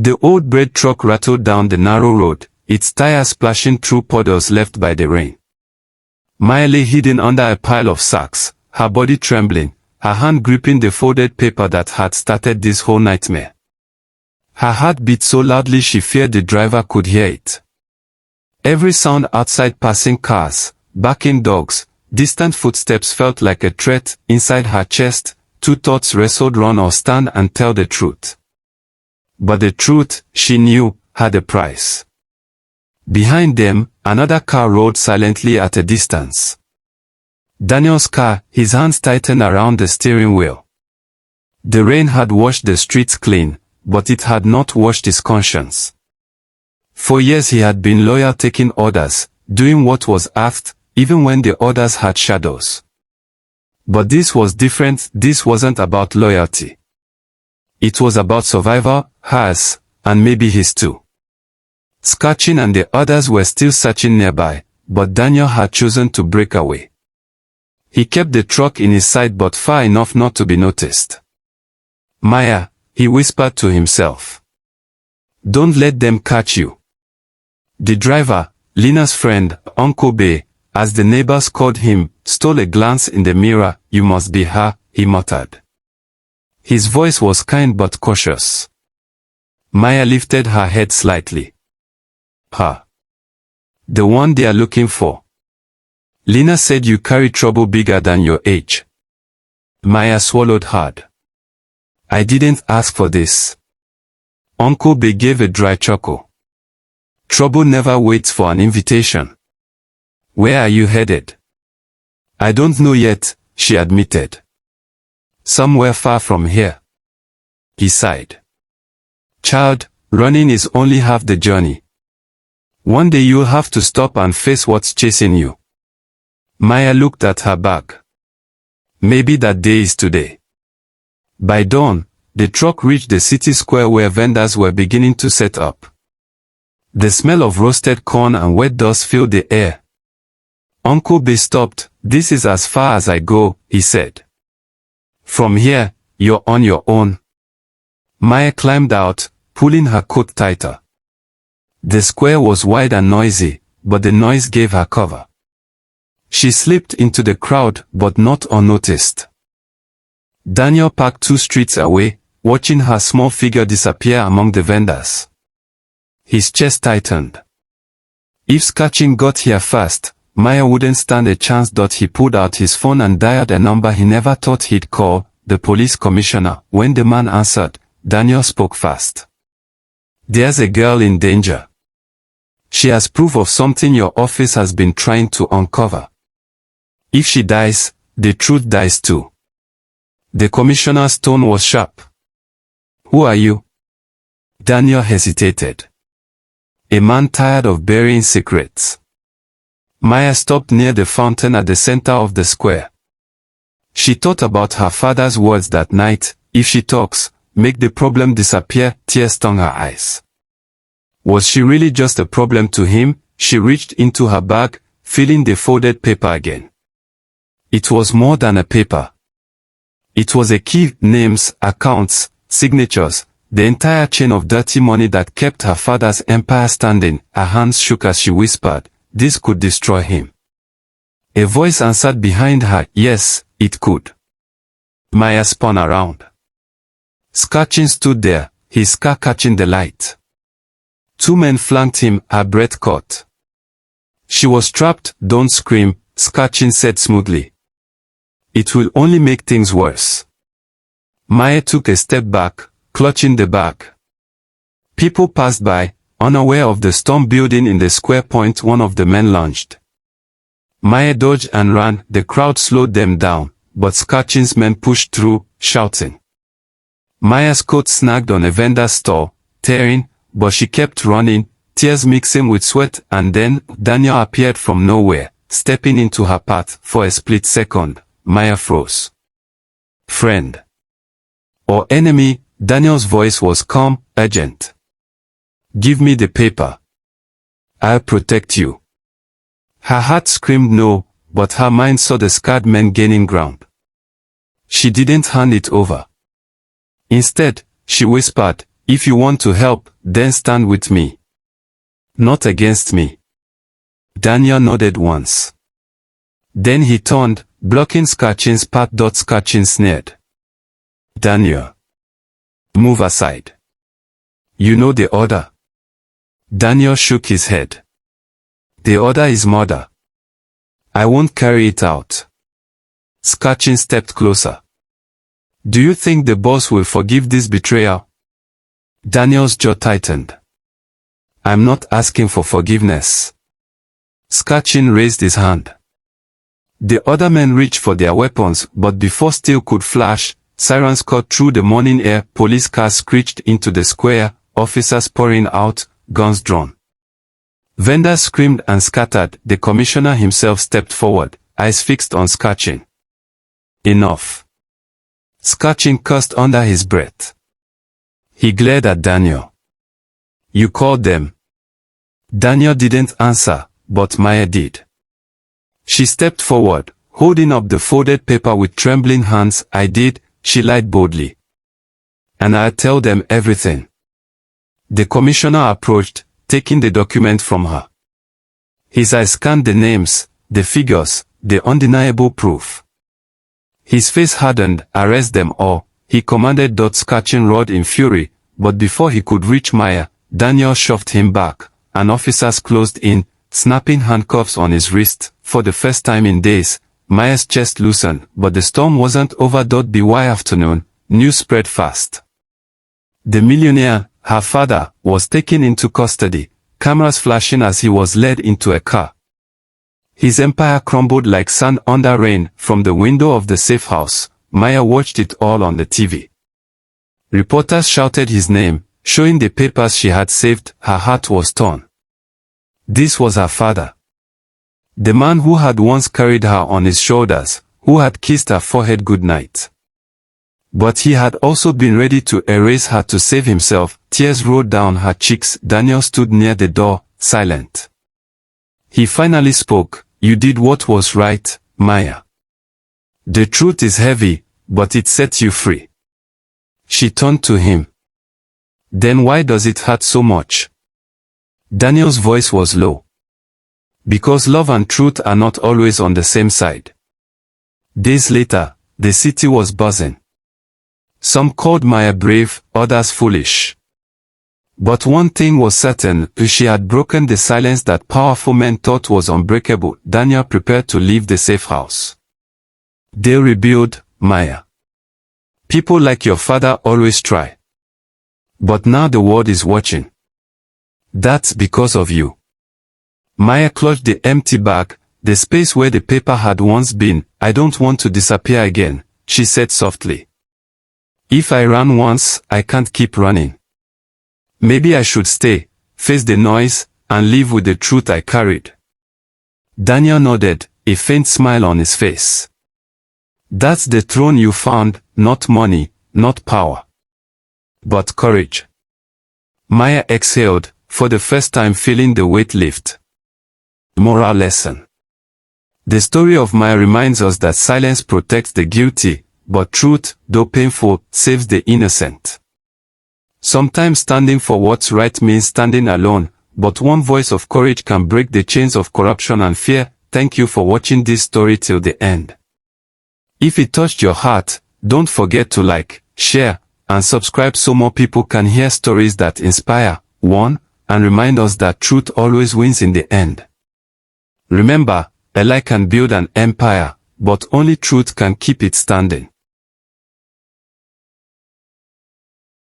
The old bread truck rattled down the narrow road, its tires splashing through puddles left by the rain. Maya lay hidden under a pile of sacks, her body trembling, her hand gripping the folded paper that had started this whole nightmare. Her heart beat so loudly she feared the driver could hear it. Every sound outside, passing cars, barking dogs, distant footsteps, felt like a threat. Inside her chest, two thoughts wrestled: run or stand and tell the truth. But the truth, she knew, had a price. Behind them, another car rolled silently at a distance. Daniel's car, his hands tightened around the steering wheel. The rain had washed the streets clean, but it had not washed his conscience. For years he had been loyal, taking orders, doing what was asked, even when the orders had shadows. But this was different. This wasn't about loyalty. It was about survival, hers, and maybe his too. Scratching and the others were still searching nearby, but Daniel had chosen to break away. He kept the truck in his sight, but far enough not to be noticed. Maya, he whispered to himself. Don't let them catch you. The driver, Lena's friend, Uncle Bay, as the neighbors called him, stole a glance in the mirror. You must be her, he muttered. His voice was kind but cautious. Maya lifted her head slightly. Her. The one they are looking for. Lena said you carry trouble bigger than your age. Maya swallowed hard. I didn't ask for this. Uncle Bay gave a dry chuckle. Trouble never waits for an invitation. Where are you headed? I don't know yet, she admitted. Somewhere far from here. He sighed. Child, running is only half the journey. One day you'll have to stop and face what's chasing you. Maya looked at her bag. Maybe that day is today. By dawn, the truck reached the city square where vendors were beginning to set up. The smell of roasted corn and wet dust filled the air. Uncle Bay stopped. This is as far as I go, he said. From here, you're on your own. Maya climbed out, pulling her coat tighter. The square was wide and noisy, but the noise gave her cover. She slipped into the crowd, but not unnoticed. Daniel parked 2 streets away, watching her small figure disappear among the vendors. His chest tightened. If Scratching got here fast, Maya wouldn't stand a chance. He pulled out his phone and dialed a number he never thought he'd call, the police commissioner. When the man answered, Daniel spoke fast. There's a girl in danger. She has proof of something your office has been trying to uncover. If she dies, the truth dies too. The commissioner's tone was sharp. Who are you? Daniel hesitated. A man tired of burying secrets. Maya stopped near the fountain at the center of the square. She thought about her father's words that night, if she talks, make the problem disappear. Tears stung her eyes. Was she really just a problem to him? She reached into her bag, feeling the folded paper again. It was more than a paper. It was a key: names, accounts, signatures, the entire chain of dirty money that kept her father's empire standing. Her hands shook as she whispered, this could destroy him. A voice answered behind her, yes, it could. Maya spun around. Scratching stood there, his scar catching the light. 2 men flanked him, her breath caught. She was trapped. Don't scream, Scratching said smoothly. It will only make things worse. Maya took a step back, clutching the bag. People passed by, unaware of the storm building in the square. Point. One of the men lunged. Maya dodged and ran. The crowd slowed them down, but Scratching's men pushed through, shouting. Maya's coat snagged on a vendor's stall, tearing, but she kept running, tears mixing with sweat. And then, Daniel appeared from nowhere, stepping into her path. For a split second, Maya froze. Friend. Or enemy? Daniel's voice was calm, urgent. Give me the paper. I'll protect you. Her heart screamed no, but her mind saw the scarred men gaining ground. She didn't hand it over. Instead, she whispered, if you want to help, then stand with me. Not against me. Daniel nodded once. Then he turned, blocking Scatching's path. Scatching sneered. Daniel. Move aside. You know the order. Daniel shook his head. The order is murder. I won't carry it out. Scatching stepped closer. Do you think the boss will forgive this betrayal? Daniel's jaw tightened. I'm not asking for forgiveness. Scatching raised his hand. The other men reached for their weapons, but before steel could flash, sirens cut through the morning air, police cars screeched into the square, officers pouring out, guns drawn. Vendors screamed and scattered. The commissioner himself stepped forward, eyes fixed on Scatching. Enough. Scatching cursed under his breath. He glared at Daniel. You called them. Daniel didn't answer, but Maya did. She stepped forward, holding up the folded paper with trembling hands. I did, she lied boldly. And I'll tell them everything. The commissioner approached, taking the document from her. His eyes scanned the names, the figures, the undeniable proof. His face hardened. Arrest them all, he commanded. Scatching roared in fury, but before he could reach Maya, Daniel shoved him back, and officers closed in, snapping handcuffs on his wrist. For the first time in days, Maya's chest loosened, but the storm wasn't over. By afternoon, news spread fast. The millionaire, her father, was taken into custody, cameras flashing as he was led into a car. His empire crumbled like sand under rain. From the window of the safe house, Maya watched it all on the TV. Reporters shouted his name, showing the papers she had saved. Her heart was torn. This was her father. The man who had once carried her on his shoulders, who had kissed her forehead goodnight. But he had also been ready to erase her to save himself. Tears rolled down her cheeks. Daniel stood near the door, silent. He finally spoke. You did what was right, Maya. The truth is heavy, but it sets you free. She turned to him. Then why does it hurt so much? Daniel's voice was low. Because love and truth are not always on the same side. Days later, the city was buzzing. Some called Maya brave, others foolish. But one thing was certain, she had broken the silence that powerful men thought was unbreakable. Daniel prepared to leave the safe house. They rebuild, Maya. People like your father always try. But now the world is watching. That's because of you. Maya clutched the empty bag, the space where the paper had once been. I don't want to disappear again, she said softly. If I ran once, I can't keep running. Maybe I should stay, face the noise, and live with the truth I carried. Daniel nodded, a faint smile on his face. That's the throne you found, not money, not power. But courage. Maya exhaled, for the first time feeling the weight lift. Moral lesson. The story of Maya reminds us that silence protects the guilty, but truth, though painful, saves the innocent. Sometimes standing for what's right means standing alone, but one voice of courage can break the chains of corruption and fear. Thank you for watching this story till the end. If it touched your heart, don't forget to like, share, and subscribe so more people can hear stories that inspire, warn, and remind us that truth always wins in the end. Remember, a lie can build an empire, but only truth can keep it standing.